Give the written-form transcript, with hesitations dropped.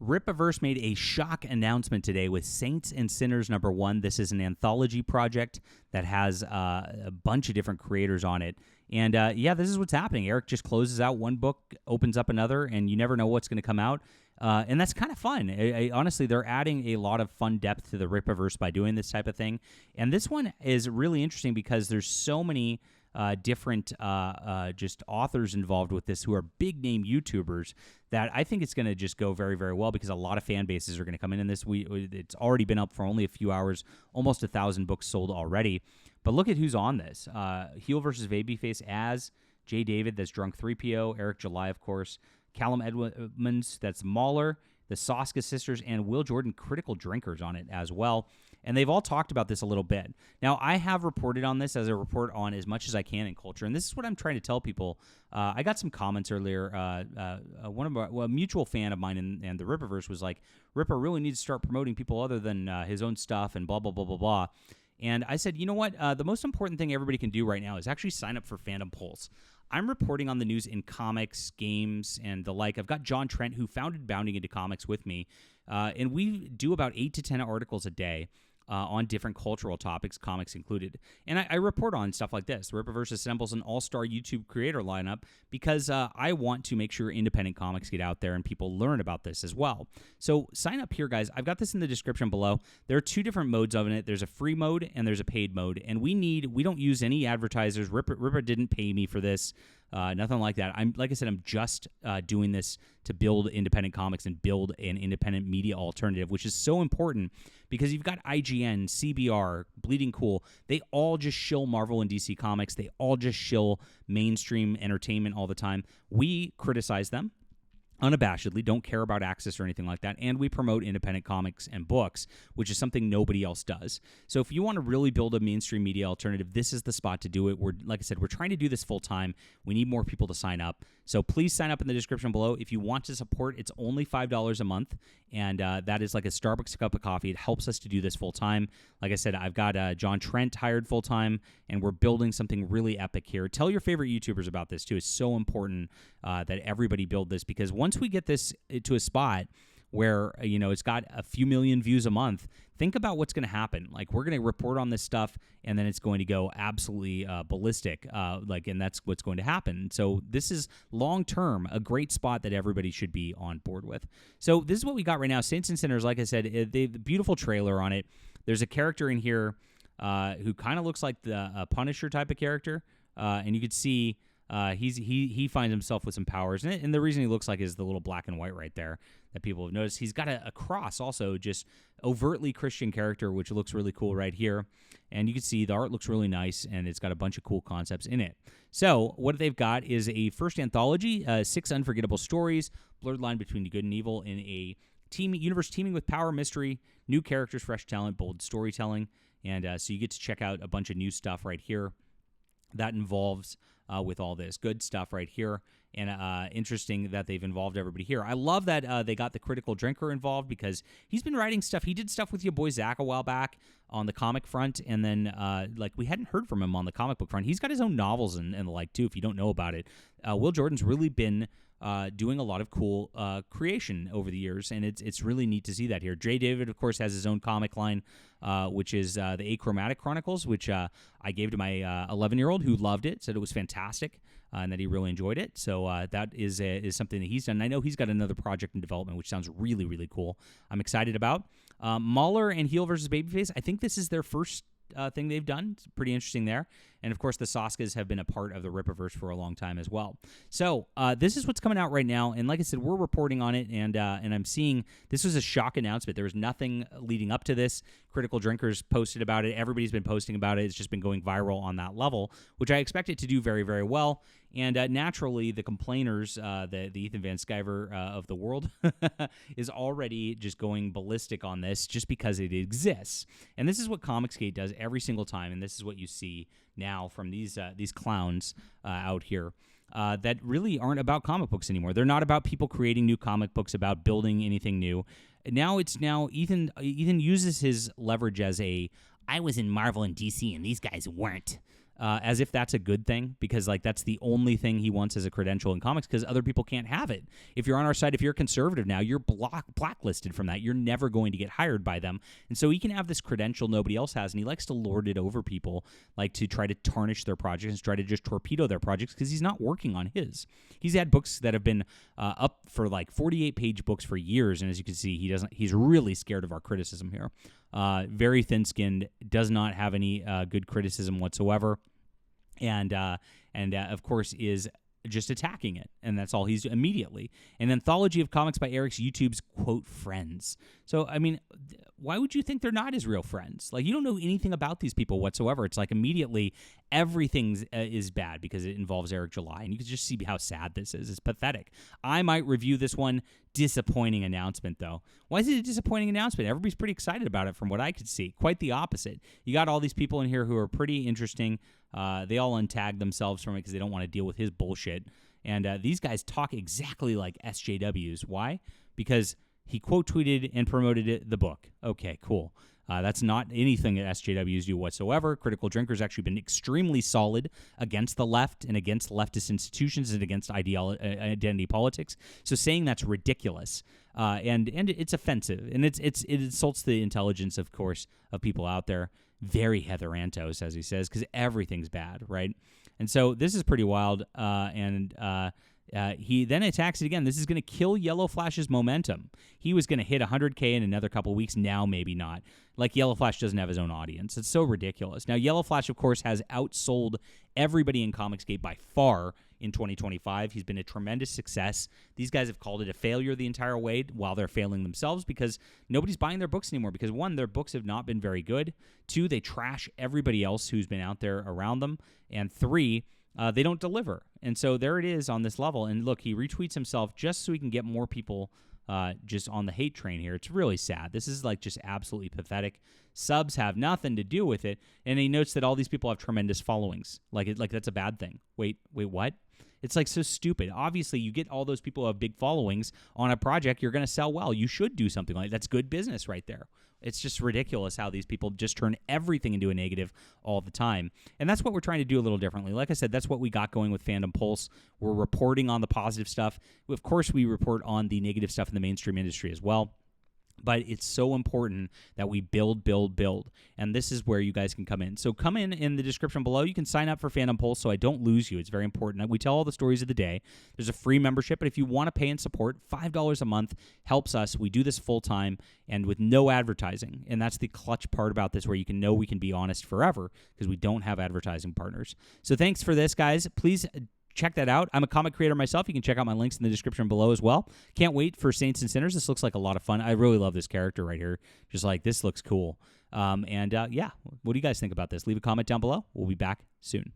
Rippaverse made a shock announcement today with Saints and Sinners #1. This is an anthology project that has a bunch of different creators on it. And yeah, this is what's happening. Eric just closes out one book, opens up another, and you never know what's going to come out. And that's kind of fun. Honestly, they're adding a lot of fun depth to the Rippaverse by doing this type of thing. And this one is really interesting because there's so many different just authors involved with this who are big-name YouTubers that I think it's going to just go very, very well because a lot of fan bases are going to come in this. It's already been up for only a few hours, almost 1,000 books sold already. But look at who's on this. Heel versus Babyface as Jay David, that's Drunk 3PO, Eric July, of course, Callum Edmonds, that's Mauler, the Soska Sisters, and Will Jordan, Critical Drinkers on it as well. And they've all talked about this a little bit. Now, I have reported on this as a report on as much as I can in culture, and this is what I'm trying to tell people. I got some comments earlier. One of a mutual fan of mine and the Rippaverse was like, Ripper really needs to start promoting people other than his own stuff and blah, blah, blah, blah, blah. And I said, you know what? The most important thing everybody can do right now is actually sign up for Fandom Pulse. I'm reporting on the news in comics, games, and the like. I've got John Trent, who founded Bounding Into Comics with me, and we do about 8 to 10 articles a day on different cultural topics, comics included. And I report on stuff like this. Rippaverse assembles an all-star YouTube creator lineup because I want to make sure independent comics get out there and people learn about this as well. So sign up here, guys. I've got this in the description below. There are 2 different modes of it. There's a free mode and there's a paid mode. And we don't use any advertisers. Ripper didn't pay me for this. Nothing like that. Like I said, I'm just doing this to build independent comics and build an independent media alternative, which is so important because you've got IGN, CBR, Bleeding Cool. They all just shill Marvel and DC Comics. They all just shill mainstream entertainment all the time. We criticize them unabashedly, don't care about access or anything like that, and we promote independent comics and books, which is something nobody else does. So if you want to really build a mainstream media alternative, this is the spot to do it. Like I said, we're trying to do this full time. We need more people to sign up. So please sign up in the description below. If you want to support, it's only $5 a month, and that is like a Starbucks cup of coffee. It helps us to do this full time. Like I said, I've got John Trent hired full time, and we're building something really epic here. Tell your favorite YouTubers about this too. It's so important that everybody build this because once we get this to a spot where, it's got a few million views a month, think about what's going to happen. Like, we're going to report on this stuff, and then it's going to go absolutely ballistic, and that's what's going to happen. So this is, long-term, a great spot that everybody should be on board with. So this is what we got right now. Saints and Sinners, like I said, the beautiful trailer on it. There's a character in here who kind of looks like the Punisher type of character, and you could see he finds himself with some powers, and the reason he looks like is the little black and white right there that people have noticed. He's got a cross also, just overtly Christian character, which looks really cool right here. And you can see the art looks really nice, and it's got a bunch of cool concepts in it. So what they've got is a first anthology, 6 unforgettable stories, blurred line between good and evil in a universe teeming with power, mystery, new characters, fresh talent, bold storytelling. And so you get to check out a bunch of new stuff right here that involves with all this good stuff right here. And interesting that they've involved everybody here. I love that they got the Critical Drinker involved because he's been writing stuff. He did stuff with your boy Zach a while back on the comic front, and then we hadn't heard from him on the comic book front. He's got his own novels and the like too, if you don't know about it. Will Jordan's really been doing a lot of cool creation over the years, and it's really neat to see that here. Jay David, of course, has his own comic line, which is the Achromatic Chronicles, which I gave to my 11-year-old who loved it, said it was fantastic, and that he really enjoyed it. So that is something that he's done. And I know he's got another project in development, which sounds really, really cool. I'm excited about. Mauler and Heel versus Babyface, I think this is their first thing they've done. It's pretty interesting there. And, of course, the Soskas have been a part of the Rippaverse for a long time as well. So this is what's coming out right now. And like I said, we're reporting on it, and I'm seeing this was a shock announcement. There was nothing leading up to this. Critical Drinkers posted about it. Everybody's been posting about it. It's just been going viral on that level, which I expect it to do very, very well. And naturally, the complainers, the Ethan Van Sciver of the world, is already just going ballistic on this just because it exists. And this is what COMICSGATE does every single time, and this is what you see now from these clowns out here that really aren't about comic books anymore. They're not about people creating new comic books, about building anything new. Now Ethan uses his leverage as I was in Marvel and DC and these guys weren't. as if that's a good thing, because like that's the only thing he wants as a credential in comics, because other people can't have it. If you're on our side, if you're a conservative now, you're blacklisted from that. You're never going to get hired by them. And so he can have this credential nobody else has, and he likes to lord it over people, like to try to tarnish their projects and try to just torpedo their projects, because he's not working on his. He's had books that have been up for like 48-page books for years, and as you can see, he's really scared of our criticism here. Very thin-skinned, does not have any good criticism whatsoever, and of course is just attacking it, and that's all he's immediately. An anthology of comics by Eric's YouTube's, quote, friends. So, I mean, why would you think they're not his real friends? Like, you don't know anything about these people whatsoever. It's like immediately everything is bad because it involves Eric July, and you can just see how sad this is. It's pathetic. I might review this one. Disappointing announcement, though. Why is it a disappointing announcement? Everybody's pretty excited about it from what I could see. Quite the opposite. You got all these people in here who are pretty interesting. They all untag themselves from it because they don't want to deal with his bullshit. And these guys talk exactly like SJWs. Why? Because he quote tweeted and promoted the book. Okay, cool. That's not anything that SJWs do whatsoever. Critical Drinker's actually been extremely solid against the left and against leftist institutions and against identity politics. So saying that's ridiculous, and it's offensive, and it insults the intelligence, of course, of people out there. Very Heather Antos, as he says, because everything's bad, right? And so this is pretty wild, and he then attacks it again. This is going to kill Yellow Flash's momentum. He was going to hit 100K in another couple weeks. Now maybe not. Like, Yellow Flash doesn't have his own audience. It's so ridiculous. Now, Yellow Flash, of course, has outsold everybody in COMICSGATE by far in 2025. He's been a tremendous success. These guys have called it a failure the entire way while they're failing themselves, because nobody's buying their books anymore, because, one, their books have not been very good. Two, they trash everybody else who's been out there around them. And three, they don't deliver. And so there it is on this level. And look, he retweets himself just so he can get more people just on the hate train here. It's really sad. This is like just absolutely pathetic. Subs have nothing to do with it. And he notes that all these people have tremendous followings. Like that's a bad thing. Wait, what? It's like so stupid. Obviously, you get all those people who have big followings on a project, you're going to sell well. You should do something like that. That's good business right there. It's just ridiculous how these people just turn everything into a negative all the time. And that's what we're trying to do a little differently. Like I said, that's what we got going with Fandom Pulse. We're reporting on the positive stuff. Of course, we report on the negative stuff in the mainstream industry as well. But it's so important that we build. And this is where you guys can come in. So come in the description below. You can sign up for Fandom Pulse so I don't lose you. It's very important. We tell all the stories of the day. There's a free membership, but if you want to pay and support, $5 a month helps us. We do this full time and with no advertising. And that's the clutch part about this, where you can know we can be honest forever because we don't have advertising partners. So thanks for this, guys. Please check that out. I'm a comic creator myself. You can check out my links in the description below as well. Can't wait for Saints and Sinners. This looks like a lot of fun. I really love this character right here. Just like, this looks cool. Yeah, what do you guys think about this? Leave a comment down below. We'll be back soon.